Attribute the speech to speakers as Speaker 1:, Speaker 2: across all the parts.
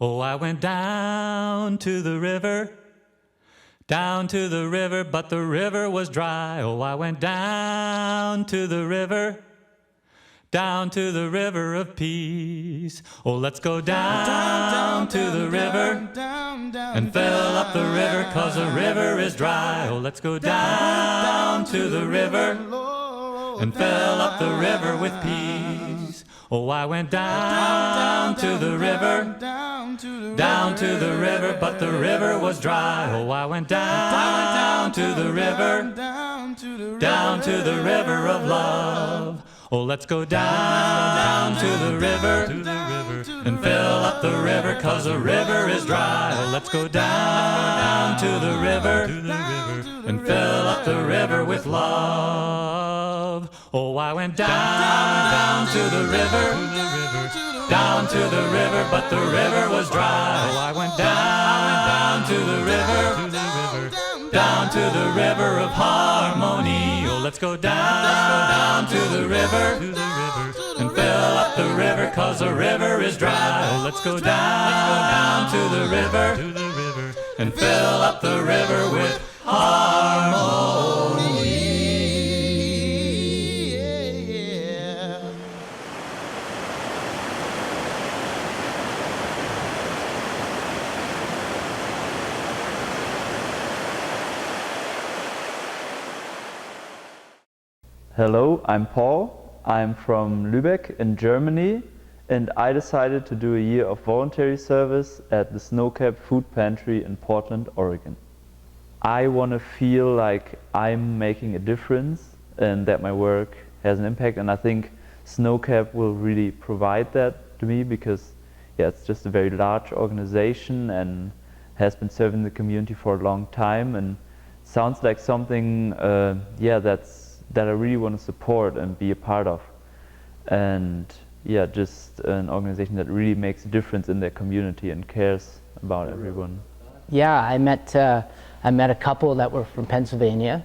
Speaker 1: Oh, I went down to the river, but the river was dry. Oh, I went down to the river of peace. Oh, let's go down to the river and fill up the river, 'cause the river is dry. Oh, let's go down to the river and fill up the river with peace. Oh, I went down to the river, but the river was dry. Oh, I went down to the river of love. Oh, let's go down to the river and fill up the river, 'cause the river is dry. Oh, let's go down to the river and fill up the river with love. Oh, I went down to the river, but the river was dry. Oh, I went down to the river of harmony. Oh, let's go down to the river and fill up the river, 'cause the river is dry. Oh, let's go down to the river and fill up the river with harmony.
Speaker 2: Hello, I'm Paul. I'm from Lübeck in Germany, and I decided to do a year of voluntary service at the Snowcap Food Pantry in Portland, Oregon. I want to feel like I'm making a difference and that my work has an impact, and I think Snowcap will really provide that to me because it's just a very large organization and has been serving the community for a long time, and sounds like something that I really want to support and be a part of. And just an organization that really makes a difference in their community and cares about everyone.
Speaker 3: Yeah, I met a couple that were from Pennsylvania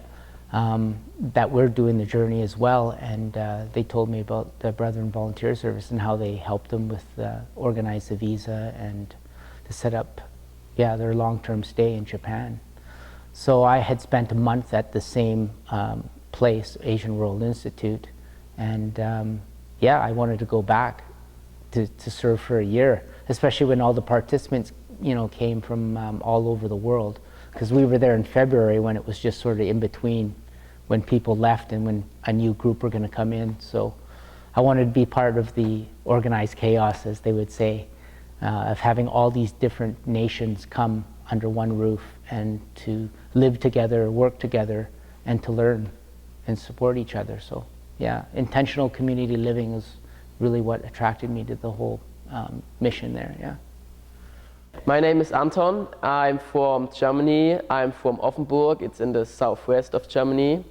Speaker 3: that were doing the journey as well, and they told me about the Brethren Volunteer Service and how they helped them with organize the visa and to set up their long-term stay in Japan. So I had spent a month at the same place, Asian World Institute, and I wanted to go back to serve for a year, especially when all the participants came from all over the world, because we were there in February when it was just sort of in between when people left and when a new group were going to come in. So I wanted to be part of the organized chaos, as they would say, of having all these different nations come under one roof and to live together, work together, and to learn and support each other. So intentional community living is really what attracted me to the whole mission there.
Speaker 4: My name is Anton. I'm from Germany. I'm from Offenburg. It's in the southwest of Germany.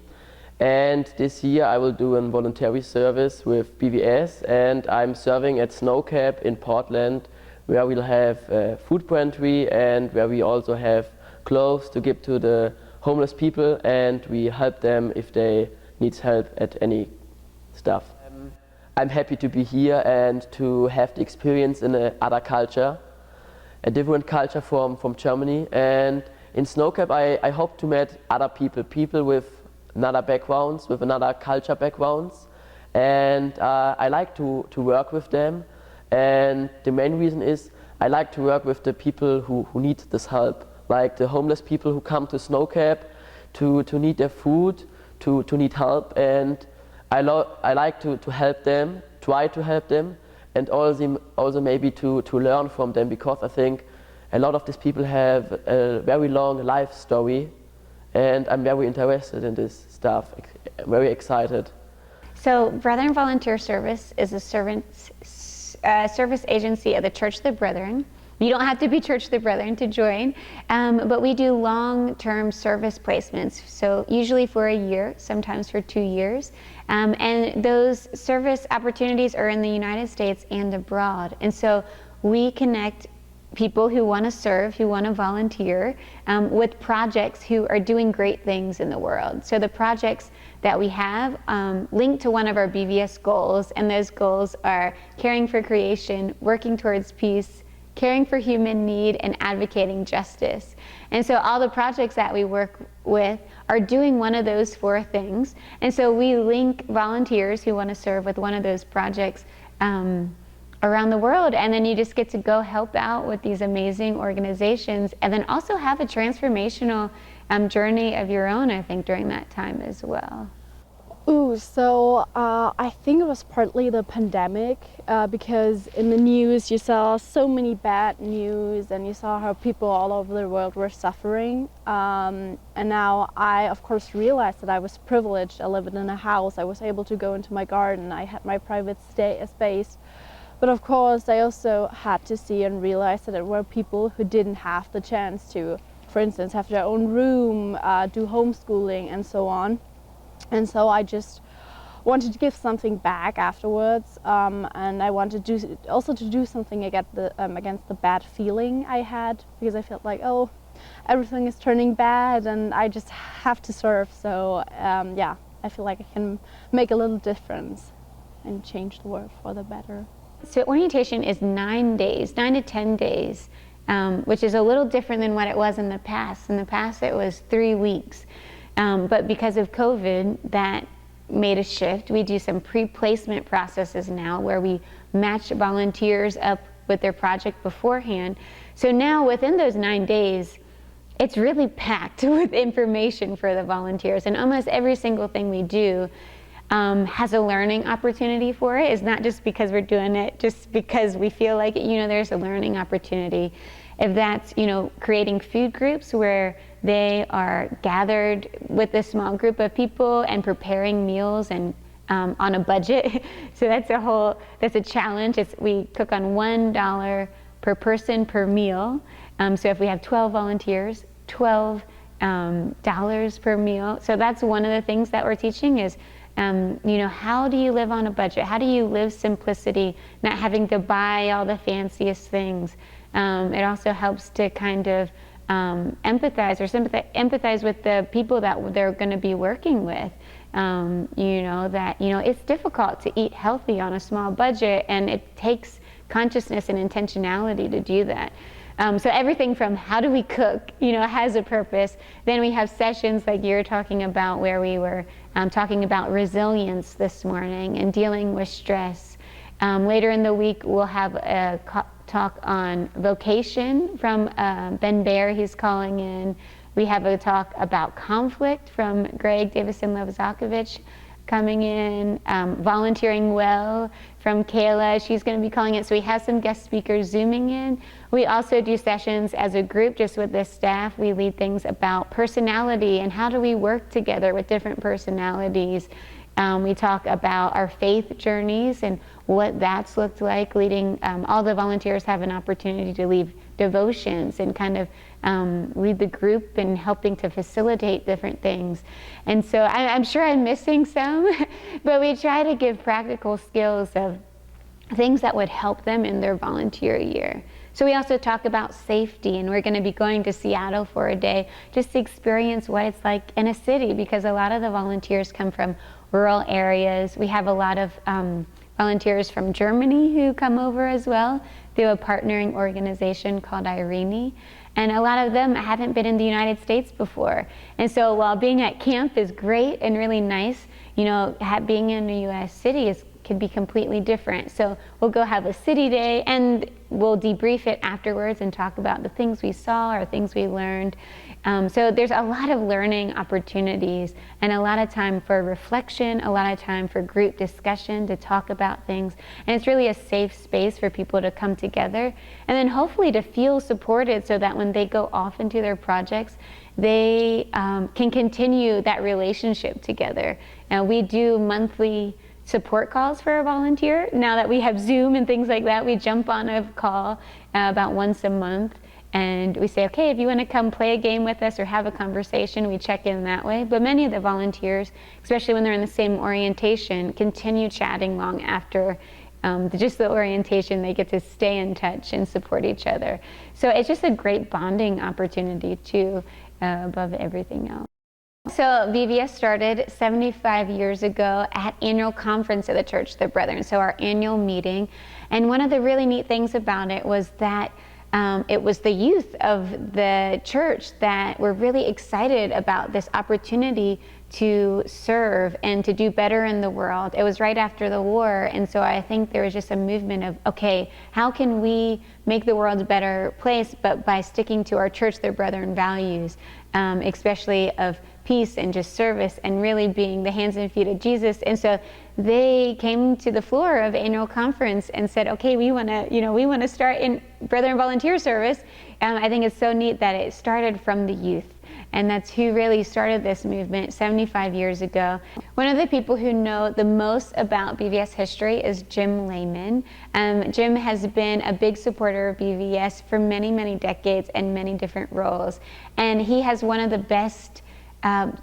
Speaker 4: And this year I will do a voluntary service with BVS, and I'm serving at Snowcap in Portland, where we'll have a food pantry and where we also have clothes to give to the homeless people, and we help them if they need help at any stuff. I'm happy to be here and to have the experience in another culture, a different culture from Germany. And in Snowcap I hope to meet other people with another backgrounds, with another culture backgrounds, and I like to work with them. And the main reason is I like to work with the people who need this help, like the homeless people who come to Snowcap to need their food, to need help, and I like to help them, try to help them, and also maybe to learn from them, because I think a lot of these people have a very long life story, and I'm very interested in this stuff, very excited.
Speaker 5: So Brethren Volunteer Service is a service agency of the Church of the Brethren. You don't have to be Church of the Brethren to join, but we do long-term service placements, so usually for a year, sometimes for 2 years, and those service opportunities are in the United States and abroad. And so we connect people who want to serve, who want to volunteer, with projects who are doing great things in the world. So the projects that we have link to one of our BVS goals, and those goals are caring for creation, working towards peace, caring for human need, and advocating justice. And so all the projects that we work with are doing one of those 4 things. And so we link volunteers who want to serve with one of those projects around the world, and then you just get to go help out with these amazing organizations, and then also have a transformational journey of your own, I think, during that time as well.
Speaker 6: Ooh, so I think it was partly the pandemic, because in the news you saw so many bad news, and you saw how people all over the world were suffering. And now I, of course, realized that I was privileged. I lived in a house, I was able to go into my garden, I had my private space. But of course, I also had to see and realize that there were people who didn't have the chance to, for instance, have their own room, do homeschooling, and so on. And so I just wanted to give something back afterwards, and I wanted to also do something against the bad feeling I had, because I felt like, oh, everything is turning bad and I just have to serve. So yeah, I feel like I can make a little difference and change the world for the better.
Speaker 5: So orientation is 9 days, 9 to 10 days, which is a little different than what it was in the past. In the past it was 3 weeks. But because of COVID, that made a shift. We do some pre-placement processes now where we match volunteers up with their project beforehand. So now within those 9 days, it's really packed with information for the volunteers, and almost every single thing we do has a learning opportunity for it. It's not just because we're doing it just because we feel like it. There's a learning opportunity. If that's, creating food groups where they are gathered with a small group of people and preparing meals and on a budget. So that's a challenge. We cook on $1 per person per meal. So if we have 12 volunteers, $12 per meal. So that's one of the things that we're teaching is, how do you live on a budget? How do you live simplicity, not having to buy all the fanciest things? It also helps to kind of empathize with the people that they're going to be working with. It's difficult to eat healthy on a small budget, and it takes consciousness and intentionality to do that. So everything from how do we cook, has a purpose. Then we have sessions like you're talking about where we were talking about resilience this morning and dealing with stress. Later in the week, we'll have a talk on vocation from Ben Baer, he's calling in. We have a talk about conflict from Greg Davison-Levizakovich coming in. Volunteering well from Kayla, she's going to be calling in. So we have some guest speakers zooming in. We also do sessions as a group just with the staff. We lead things about personality and how do we work together with different personalities. We talk about our faith journeys and what that's looked like. Leading, all the volunteers have an opportunity to lead devotions and kind of lead the group and helping to facilitate different things. And so I'm sure I'm missing some, but we try to give practical skills of things that would help them in their volunteer year. So we also talk about safety, and we're going to be going to Seattle for a day just to experience what it's like in a city, because a lot of the volunteers come from rural areas. We have a lot of volunteers from Germany who come over as well through a partnering organization called Irene. And a lot of them haven't been in the United States before. And so while being at camp is great and really nice, being in a U.S. city can be completely different. So we'll go have a city day and we'll debrief it afterwards and talk about the things we saw or things we learned. So there's a lot of learning opportunities and a lot of time for reflection, a lot of time for group discussion to talk about things. And it's really a safe space for people to come together and then hopefully to feel supported so that when they go off into their projects, they can continue that relationship together. And we do monthly support calls for a volunteer. Now that we have Zoom and things like that, we jump on a call about once a month and we say, okay, if you want to come play a game with us or have a conversation, we check in that way. But many of the volunteers, especially when they're in the same orientation, continue chatting long after just the orientation. They get to stay in touch and support each other. So it's just a great bonding opportunity too, above everything else. So BVS started 75 years ago at annual conference of the Church of the Brethren, so our annual meeting. And one of the really neat things about it was that it was the youth of the church that were really excited about this opportunity to serve and to do better in the world. It was right after the war, and so I think there was just a movement of, okay, how can we make the world a better place, but by sticking to our church, their brethren values, especially of peace and just service and really being the hands and feet of Jesus. And so they came to the floor of annual conference and said, okay, we want to start in Brethren Volunteer Service. I think it's so neat that it started from the youth. And that's who really started this movement 75 years ago. One of the people who know the most about BVS history is Jim Lehman. Jim has been a big supporter of BVS for many, many decades and many different roles. And he has one of the best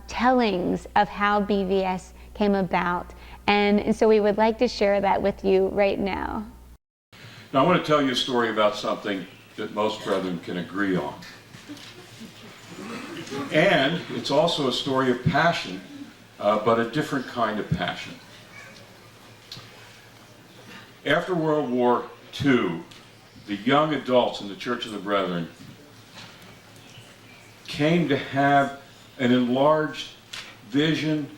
Speaker 5: tellings of how BVS came about. And so we would like to share that with you right now.
Speaker 7: Now I want to tell you a story about something that most brethren can agree on. And it's also a story of passion, but a different kind of passion. After World War II, the young adults in the Church of the Brethren came to have an enlarged vision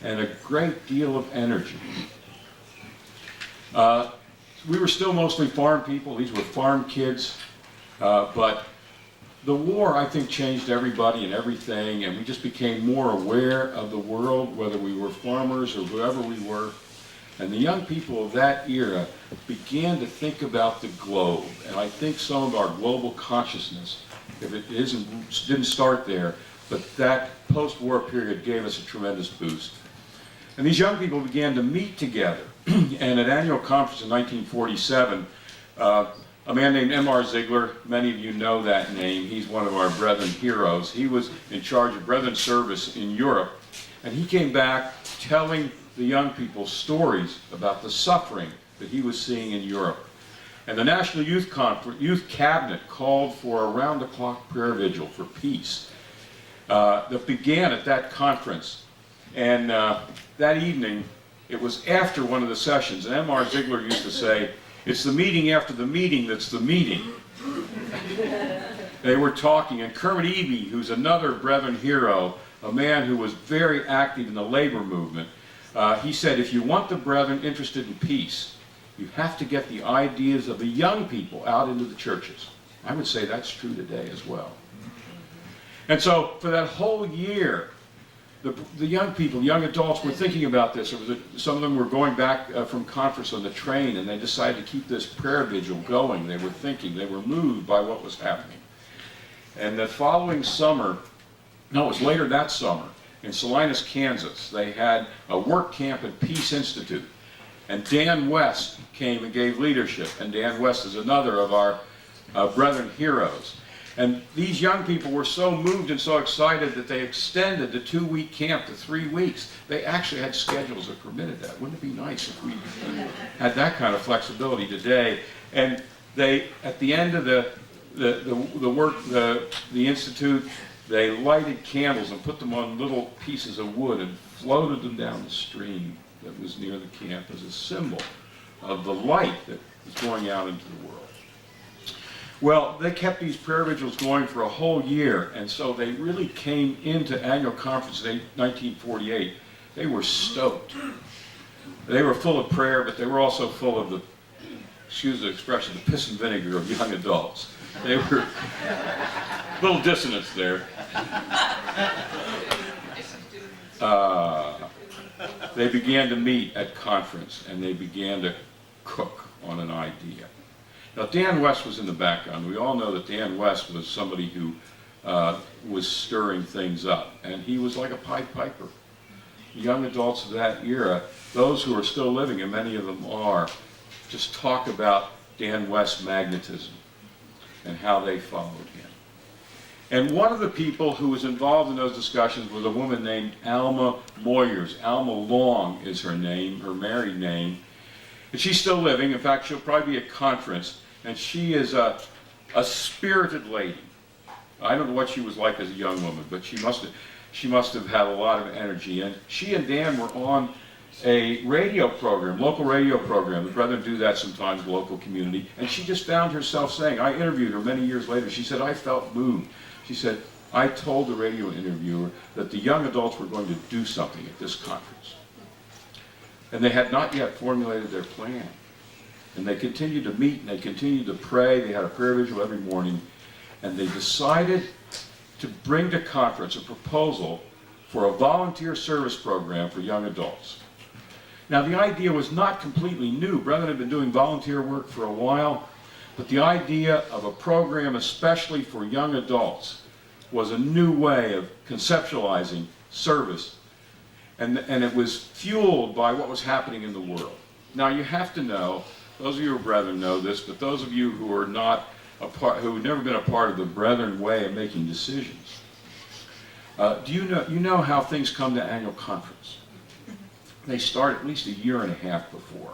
Speaker 7: and a great deal of energy. We were still mostly farm people. These were farm kids, but the war, I think, changed everybody and everything, and we just became more aware of the world, whether we were farmers or whoever we were. And the young people of that era began to think about the globe. And I think some of our global consciousness, if it didn't start there, but that post-war period gave us a tremendous boost. And these young people began to meet together. And at annual conference in 1947, a man named M.R. Ziegler, many of you know that name. He's one of our Brethren heroes. He was in charge of Brethren service in Europe. And he came back telling the young people stories about the suffering that he was seeing in Europe. And the National Youth Cabinet called for a round-the-clock prayer vigil for peace that began at that conference. And that evening, it was after one of the sessions, and M.R. Ziegler used to say, it's the meeting after the meeting that's the meeting. They were talking, and Kermit Eby, who's another Brethren hero, a man who was very active in the labor movement, he said, if you want the Brethren interested in peace, you have to get the ideas of the young people out into the churches. I would say that's true today as well. And so for that whole year, the young people, young adults were thinking about this. Some of them were going back from conference on the train, and they decided to keep this prayer vigil going. They were thinking, they were moved by what was happening. And the following summer, no, it was later that summer, in Salinas, Kansas, they had a work camp at Peace Institute. And Dan West came and gave leadership. And Dan West is another of our Brethren heroes. And these young people were so moved and so excited that they extended the 2-week camp to 3 weeks. They actually had schedules that permitted that. Wouldn't it be nice if we had that kind of flexibility today? And they, at the end of the institute, they lighted candles and put them on little pieces of wood and floated them down the stream that was near the camp as a symbol of the light that was going out into the world. Well, they kept these prayer vigils going for a whole year, and so they really came into annual conference in 1948. They were stoked. They were full of prayer, but they were also full of the, excuse the expression, the piss and vinegar of young adults. They were a little dissonance there. They began to meet at conference, and they began to cook on an idea. Now, Dan West was in the background. We all know that Dan West was somebody who was stirring things up, and he was like a Pied Piper. Young adults of that era, those who are still living, and many of them are, just talk about Dan West's magnetism and how they followed him. And one of the people who was involved in those discussions was a woman named Alma Moyers. Alma Long is her name, her married name. And she's still living. In fact, she'll probably be at conference. And she is a spirited lady. I don't know what she was like as a young woman, but she must have had a lot of energy. And she and Dan were on a radio program, local radio program. The Brethren do that sometimes, local community. And she just found herself saying, I interviewed her many years later, she said, I felt moved. She said, I told the radio interviewer that the young adults were going to do something at this conference. And they had not yet formulated their plan. And they continued to meet and they continued to pray. They had a prayer vigil every morning. And they decided to bring to conference a proposal for a volunteer service program for young adults. Now, the idea was not completely new. Brethren had been doing volunteer work for a while, but the idea of a program especially for young adults was a new way of conceptualizing service, and it was fueled by what was happening in the world. Now, you have to know, those of you who are Brethren know this, but those of you who are not who have never been a part of the Brethren way of making decisions, do you know how things come to annual conference? They start at least a year and a half before.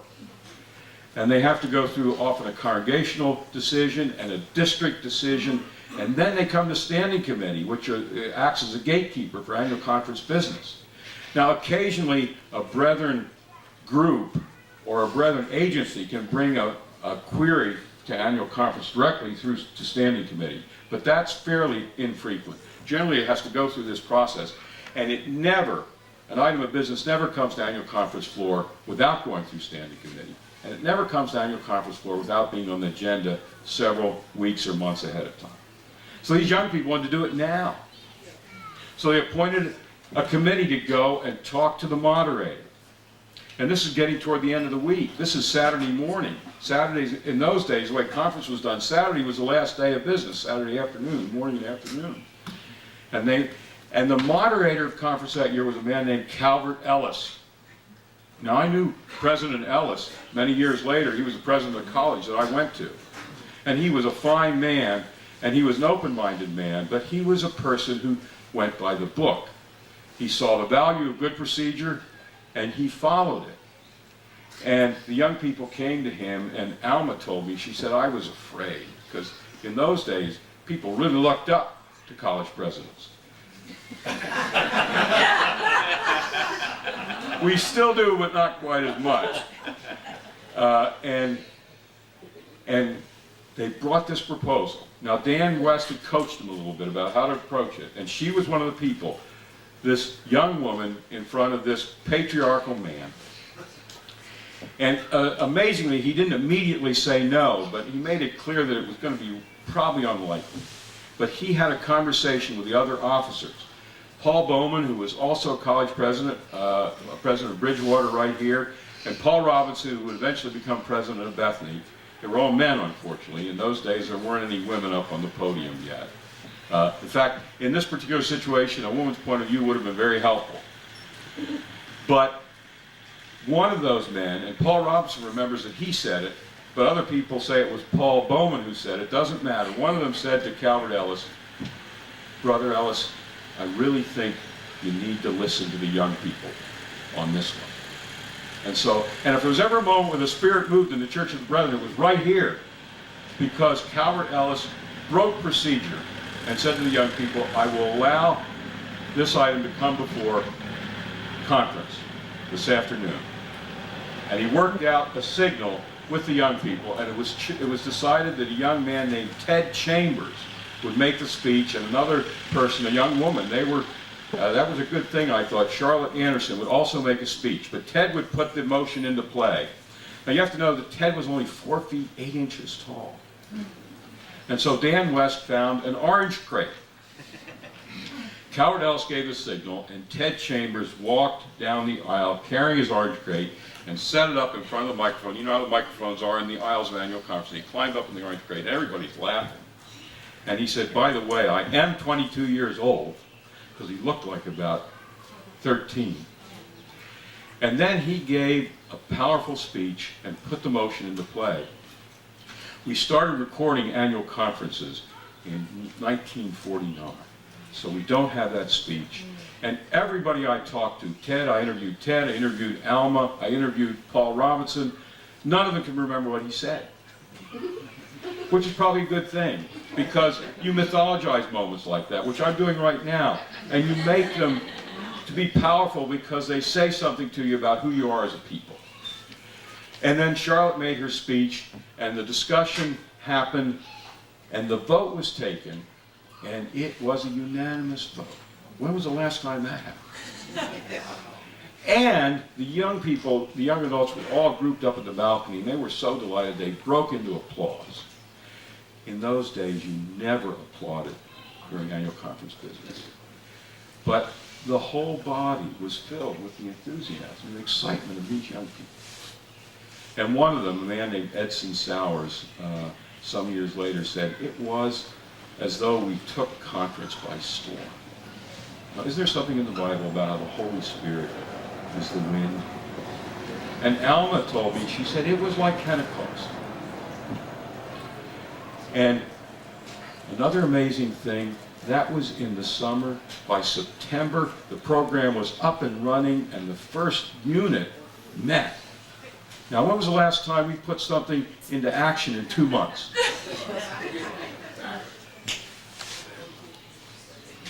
Speaker 7: And they have to go through often a congregational decision and a district decision, and then they come to standing committee, which acts as a gatekeeper for annual conference business. Now, occasionally a Brethren group or a Brethren agency can bring a query to annual conference directly through to standing committee, but that's fairly infrequent. Generally, it has to go through this process, and an item of business never comes to annual conference floor without going through standing committee. And it never comes to annual conference floor without being on the agenda several weeks or months ahead of time. So these young people wanted to do it now. So they appointed a committee to go and talk to the moderator. And this is getting toward the end of the week. This is Saturday morning. Saturdays, in those days, the way conference was done, Saturday was the last day of business, Saturday afternoon, morning and afternoon. And the moderator of conference that year was a man named Calvert Ellis. Now, I knew President Ellis many years later. He was the president of the college that I went to. And he was a fine man, and he was an open-minded man, but he was a person who went by the book. He saw the value of good procedure, and he followed it. And the young people came to him, and Alma told me, she said, I was afraid, because in those days, people really looked up to college presidents. We still do, but not quite as much. And they brought this proposal. Now, Dan West had coached them a little bit about how to approach it, and she was one of the people, this young woman in front of this patriarchal man. And amazingly, he didn't immediately say no, but he made it clear that it was going to be probably unlikely. But he had a conversation with the other officers. Paul Bowman, who was also a college president, president of Bridgewater right here, and Paul Robinson, who would eventually become president of Bethany. They were all men, unfortunately. In those days, there weren't any women up on the podium yet. In fact, in this particular situation, a woman's point of view would have been very helpful. But one of those men, and Paul Robinson remembers that he said it, but other people say it was Paul Bowman who said it. Doesn't matter. One of them said to Calvert Ellis, Brother Ellis, I really think you need to listen to the young people on this one. And if there was ever a moment when the Spirit moved in the Church of the Brethren, it was right here, because Calvert Ellis broke procedure and said to the young people, I will allow this item to come before conference this afternoon. And he worked out a signal with the young people, and it was decided that a young man named Ted Chambers would make the speech, and another person, a young woman, that was a good thing, I thought, Charlotte Anderson would also make a speech, but Ted would put the motion into play. Now you have to know that Ted was only 4 feet 8 inches tall. And so Dan West found an orange crate. Calvert Ellis gave the signal, and Ted Chambers walked down the aisle carrying his orange crate and set it up in front of the microphone. You know how the microphones are in the aisles of annual conference. He climbed up in the orange crate, and everybody's laughing. And he said, by the way, I am 22 years old, because he looked like about 13. And then he gave a powerful speech and put the motion into play. We started recording annual conferences in 1949, so we don't have that speech. And everybody I talked to, I interviewed Alma, I interviewed Paul Robinson, none of them can remember what he said. Which is probably a good thing, because you mythologize moments like that, which I'm doing right now, and you make them to be powerful because they say something to you about who you are as a people. And then Charlotte made her speech, and the discussion happened, and the vote was taken, and it was a unanimous vote. When was the last time that happened? And the young people, the young adults were all grouped up at the balcony, and they were so delighted they broke into applause. In those days, you never applauded during annual conference business. But the whole body was filled with the enthusiasm and excitement of these young people. And one of them, a man named Edson Sowers, some years later said, it was as though we took conference by storm. Now, is there something in the Bible about how the Holy Spirit is the wind? And Alma told me, she said, it was like Pentecost. And another amazing thing, that was in the summer. By September, the program was up and running, and the first unit met. Now, when was the last time we put something into action in 2 months?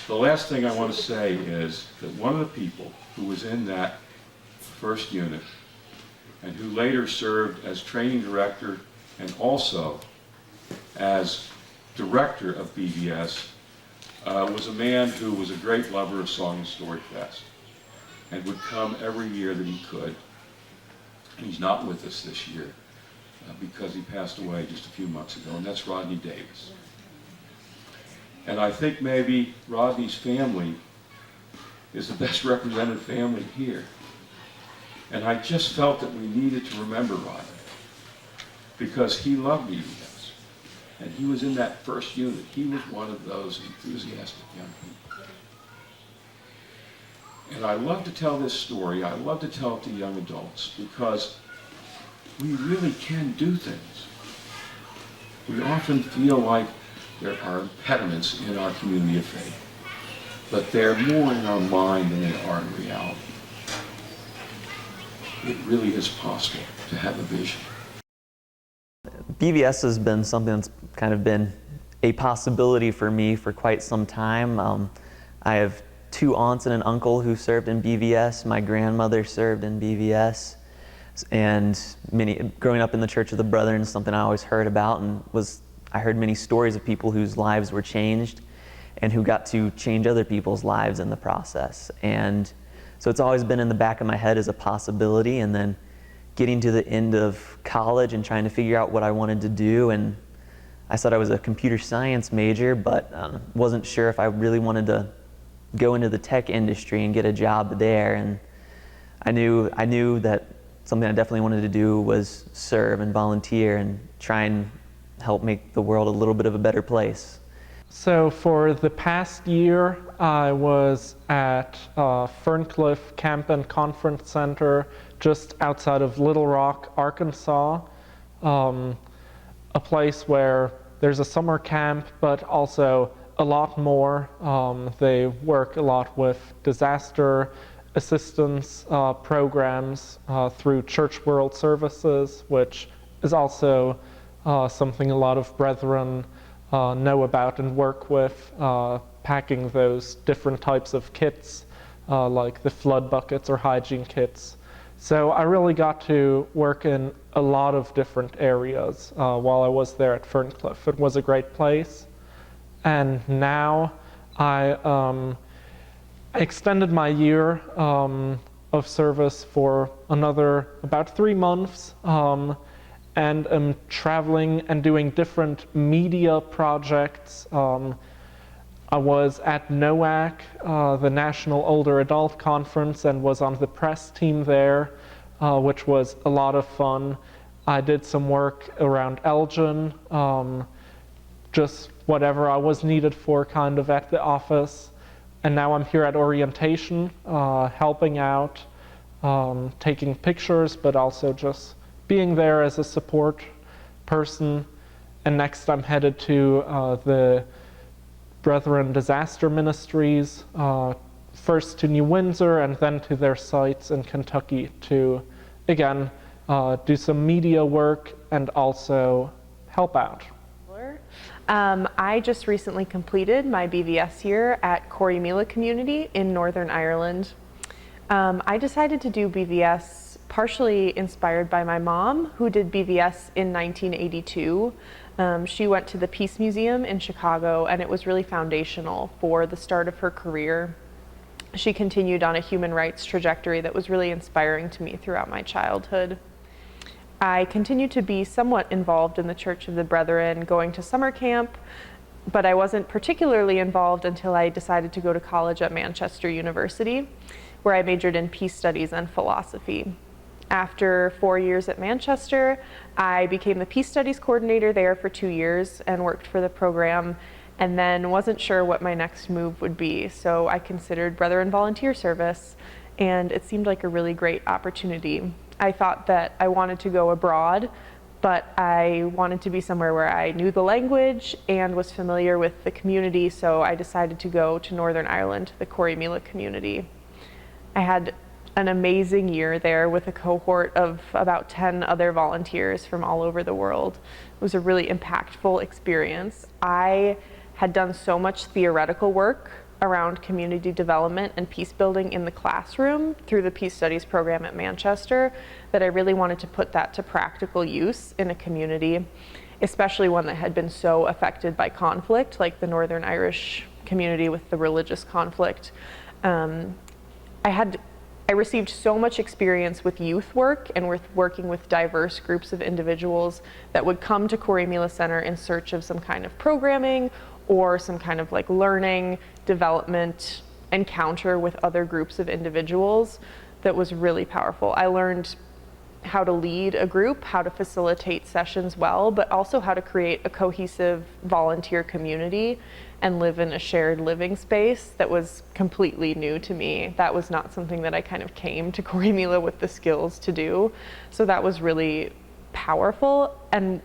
Speaker 7: The last thing I want to say is that one of the people who was in that first unit and who later served as training director and also as director of BVS was a man who was a great lover of Song and Story Fest and would come every year that he could. And he's not with us this year because he passed away just a few months ago, and that's Rodney Davis. And I think maybe Rodney's family is the best represented family here. And I just felt that we needed to remember Rodney because he loved BVS. And he was in that first unit. He was one of those enthusiastic young people. And I love to tell this story. I love to tell it to young adults because we really can do things. We often feel like there are impediments in our community of faith, but they're more in our mind than they are in reality. It really is possible to have a vision.
Speaker 8: BVS has been something that's kind of been a possibility for me for quite some time. I have 2 aunts and an uncle who served in BVS. My grandmother served in BVS. And growing up in the Church of the Brethren is something I always heard about, and I heard many stories of people whose lives were changed and who got to change other people's lives in the process. And so it's always been in the back of my head as a possibility, and then getting to the end of college and trying to figure out what I wanted to do. And I said I was a computer science major, but wasn't sure if I really wanted to go into the tech industry and get a job there. And I knew that something I definitely wanted to do was serve and volunteer and try and help make the world a little bit of a better place.
Speaker 9: So for the past year, I was at Ferncliff Camp and Conference Center just outside of Little Rock, Arkansas, a place where there's a summer camp, but also a lot more. They work a lot with disaster assistance programs through Church World Services, which is also something a lot of brethren know about and work with, packing those different types of kits, like the flood buckets or hygiene kits. So I really got to work in a lot of different areas while I was there at Ferncliff. It was a great place. And now I extended my year of service for another about 3 months, and am traveling and doing different media projects. I was at NOAC, the National Older Adult Conference, and was on the press team there, which was a lot of fun. I did some work around Elgin, just whatever I was needed for kind of at the office. And now I'm here at Orientation, helping out, taking pictures, but also just being there as a support person. And next I'm headed to the Brethren Disaster Ministries, first to New Windsor and then to their sites in Kentucky to, again, do some media work and also help out.
Speaker 10: I just recently completed my BVS year at Corrymeela Community in Northern Ireland. I decided to do BVS partially inspired by my mom, who did BVS in 1982. She went to the Peace Museum in Chicago, and it was really foundational for the start of her career. She continued on a human rights trajectory that was really inspiring to me throughout my childhood. I continued to be somewhat involved in the Church of the Brethren, going to summer camp, but I wasn't particularly involved until I decided to go to college at Manchester University, where I majored in peace studies and philosophy. After 4 years at Manchester, I became the peace studies coordinator there for 2 years and worked for the program, and then wasn't sure what my next move would be, so I considered Brethren Volunteer Service, and it seemed like a really great opportunity. I thought that I wanted to go abroad, but I wanted to be somewhere where I knew the language and was familiar with the community, so I decided to go to Northern Ireland, the Corrymeela community. I had an amazing year there with a cohort of about 10 other volunteers from all over the world. It was a really impactful experience. I had done so much theoretical work around community development and peace building in the classroom through the Peace Studies program at Manchester that I really wanted to put that to practical use in a community, especially one that had been so affected by conflict, like the Northern Irish community with the religious conflict. I received so much experience with youth work and with working with diverse groups of individuals that would come to Corrymeela Center in search of some kind of programming or some kind of like learning, development, encounter with other groups of individuals that was really powerful. I learned how to lead a group, how to facilitate sessions well, but also how to create a cohesive volunteer community and live in a shared living space that was completely new to me. That was not something that I kind of came to Corrymeela with the skills to do. So that was really powerful. And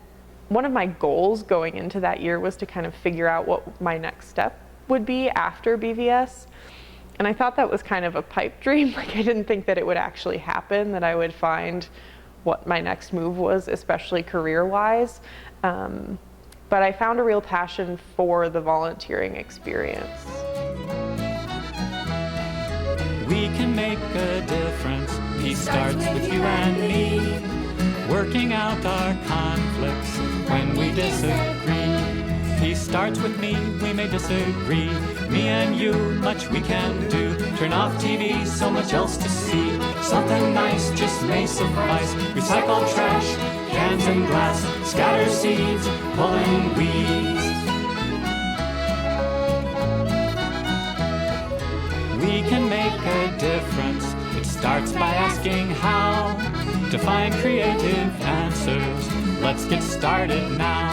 Speaker 10: one of my goals going into that year was to kind of figure out what my next step would be after BVS. And I thought that was kind of a pipe dream. Like I didn't think that it would actually happen, that I would find what my next move was, especially career-wise. But I found a real passion for the volunteering experience.
Speaker 1: We can make a difference. Peace starts with you and me. Working out our conflicts when we disagree. Peace starts with me, we may disagree. Me and you, much we can do. Turn off TV, so much else to see. Something nice just may suffice. Recycle trash, cans and glass. Scatter seeds, pulling weeds. We can make a difference. It starts by asking how. To find creative answers, let's get started now.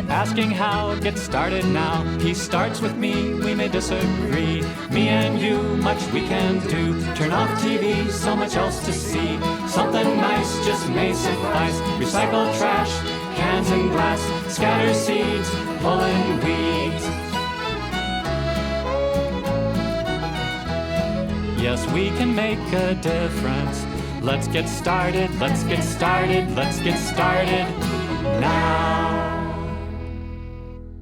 Speaker 1: Asking how, get started now. Peace starts with me, we may disagree. Me and you, much we can do. Turn off TV, so much else to see. Something nice just may suffice. Recycle trash, cans and glass. Scatter seeds, pulling weeds. Yes, we can make a difference. Let's get started, let's get started, let's get started now.